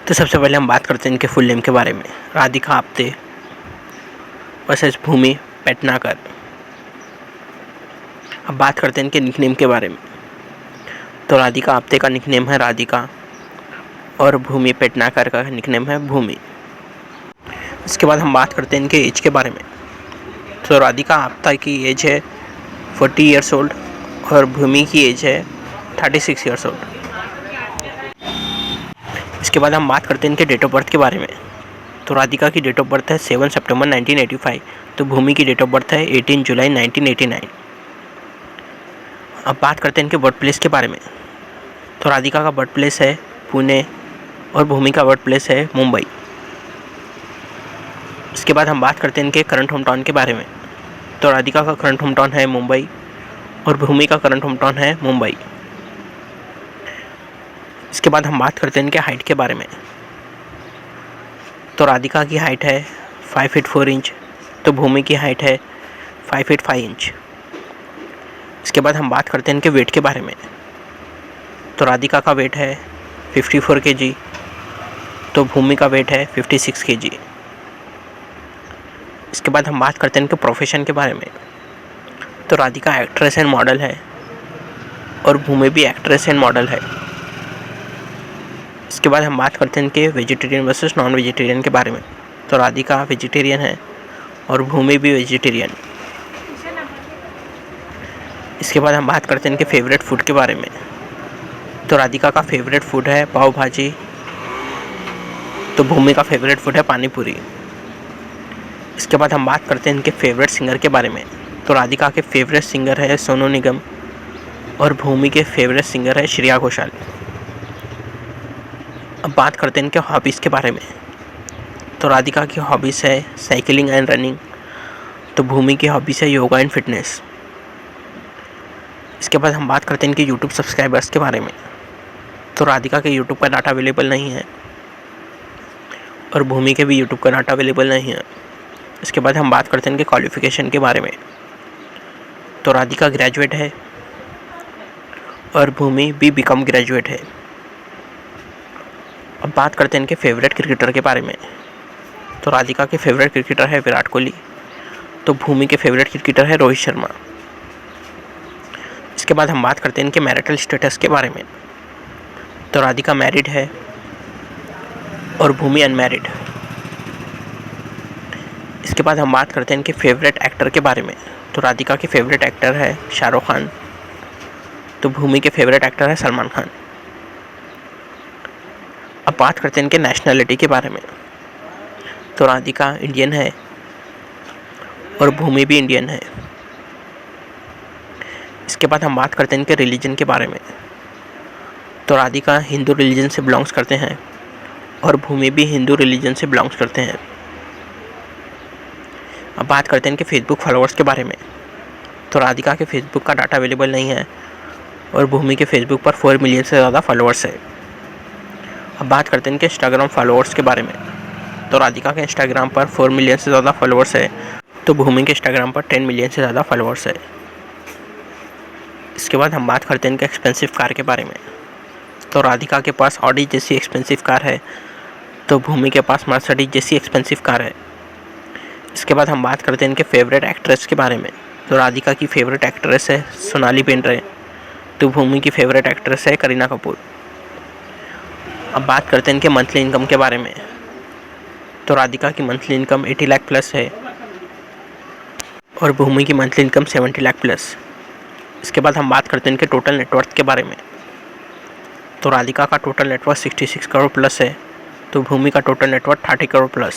तो सबसे पहले हम बात करते हैं इनके फुल नेम के बारे में। राधिका आप्टे वर्सेस भूमि पेडनेकर। अब बात करते हैं इनके निकनेम के बारे में। तो राधिका आप्टे का निकनेम है राधिका और भूमि पेडनेकर का निकनेम है भूमि। इसके बाद हम बात करते हैं इनके एज के बारे में। तो राधिका आप्टे की एज है 40 ईयर्स ओल्ड और भूमि की एज है 36 ईयर्स ओल्ड। इसके बाद हम बात करते हैं इनके डेट ऑफ बर्थ के बारे में। तो राधिका की डेट ऑफ बर्थ है 7 सितंबर 1985। तो भूमि की डेट ऑफ बर्थ है 18 जुलाई 1989। अब बात करते हैं इनके बर्थ प्लेस के बारे में। तो राधिका का बर्थ प्लेस है पुणे और भूमि का बर्थ प्लेस है मुंबई। इसके बाद हम बात करते हैं इनके करंट होम टाउन के बारे में। तो राधिका का करंट होम टाउन है मुंबई और भूमि का करंट होम टाउन है मुंबई। इसके बाद हम बात करते हैं इनके हाइट के बारे में। तो राधिका की हाइट है 5 फीट 4 इंच। तो भूमि की हाइट है 5 फीट 5 इंच। इसके बाद हम बात करते हैं इनके वेट के बारे में। तो राधिका का वेट है 54 kg। तो भूमि का वेट है 56 kg। इसके बाद हम बात करते हैं इनके प्रोफेशन के बारे में। तो राधिका एक्ट्रेस एंड मॉडल है और भूमि भी एक्ट्रेस एंड मॉडल है। इसके बाद हम बात करते हैं इनके वेजिटेरियन वर्सेस नॉन वेजिटेरियन के बारे में। तो राधिका वेजिटेरियन है और भूमि भी वेजिटेरियन। इसके बाद हम बात करते हैं इनके फेवरेट फूड के बारे में। तो राधिका का फेवरेट फूड है पाव भाजी। तो भूमि का फेवरेट फूड है पानी पूरी। इसके बाद हम बात करते हैं इनके फेवरेट सिंगर के बारे में। तो राधिका के फेवरेट सिंगर है सोनू निगम और भूमि के फेवरेट सिंगर है श्रेया घोषाल। अब बात करते हैं इनके हॉबीज़ के बारे में। तो राधिका की हॉबीज़ है साइकिलिंग एंड रनिंग। तो भूमि की हॉबीज़ है योगा एंड फिटनेस। इसके बाद हम बात करते हैं इनके यूट्यूब सब्सक्राइबर्स के बारे में। तो राधिका के यूट्यूब का डाटा अवेलेबल नहीं है और भूमि के भी यूट्यूब का डाटा अवेलेबल नहीं है। इसके बाद हम बात करते हैं इनके क्वालिफ़िकेशन के बारे में। तो राधिका ग्रेजुएट है और भूमि भी बीकॉम ग्रेजुएट है। अब बात करते हैं इनके फेवरेट क्रिकेटर के बारे में। तो राधिका के फेवरेट क्रिकेटर है विराट कोहली। तो भूमि के फेवरेट क्रिकेटर है रोहित शर्मा। इसके बाद हम बात करते हैं इनके मैरिटल स्टेटस के बारे में। तो राधिका मैरिड है और भूमि अनमैरिड। इसके बाद हम बात करते हैं इनके फेवरेट एक्टर के बारे में। तो राधिका के फेवरेट एक्टर है शाहरुख खान। तो भूमि के फेवरेट एक्टर है सलमान खान। अब बात करते हैं इनके नेशनलिटी के बारे में। तो राधिका इंडियन है और भूमि भी इंडियन है। इसके बाद हम बात करते हैं इनके रिलीजन के बारे में। तो राधिका हिंदू रिलीजन से बिलोंग्स करते हैं और भूमि भी हिंदू रिलीजन से बिलोंग्स करते हैं। अब बात करते हैं इनके फेसबुक फॉलोअर्स के बारे में। तो राधिका के फेसबुक का डाटा अवेलेबल नहीं है और भूमि के फेसबुक पर 4 मिलियन से ज़्यादा फॉलोअर्स है। अब बात करते हैं इनके इंस्टाग्राम फॉलोअर्स के बारे में। तो राधिका के इंस्टाग्राम पर 4 मिलियन से ज़्यादा फॉलोअर्स है। तो भूमि के इंस्टाग्राम पर 10 मिलियन से ज़्यादा फॉलोअर्स है। इसके बाद हम बात करते हैं इनके एक्सपेंसिव कार के बारे में। तो राधिका के पास ऑडी जैसी एक्सपेंसिव कार है। तो भूमि के पास मर्सिडीज जैसी एक्सपेंसिव कार है। इसके बाद हम बात करते हैं इनके फेवरेट एक्ट्रेस के बारे में। तो राधिका की फेवरेट एक्ट्रेस है सोनाली बेंद्रे। तो भूमि की फेवरेट एक्ट्रेस है करीना कपूर। अब बात करते हैं इनके मंथली इनकम के बारे में। तो राधिका की मंथली इनकम 80 लाख प्लस है और भूमि की मंथली इनकम 70 लाख प्लस। इसके बाद हम बात करते हैं इनके टोटल नेटवर्थ के बारे में। तो राधिका का टोटल नेटवर्थ 66 करोड़ प्लस है। तो भूमि का टोटल नेटवर्थ 30 करोड़ प्लस।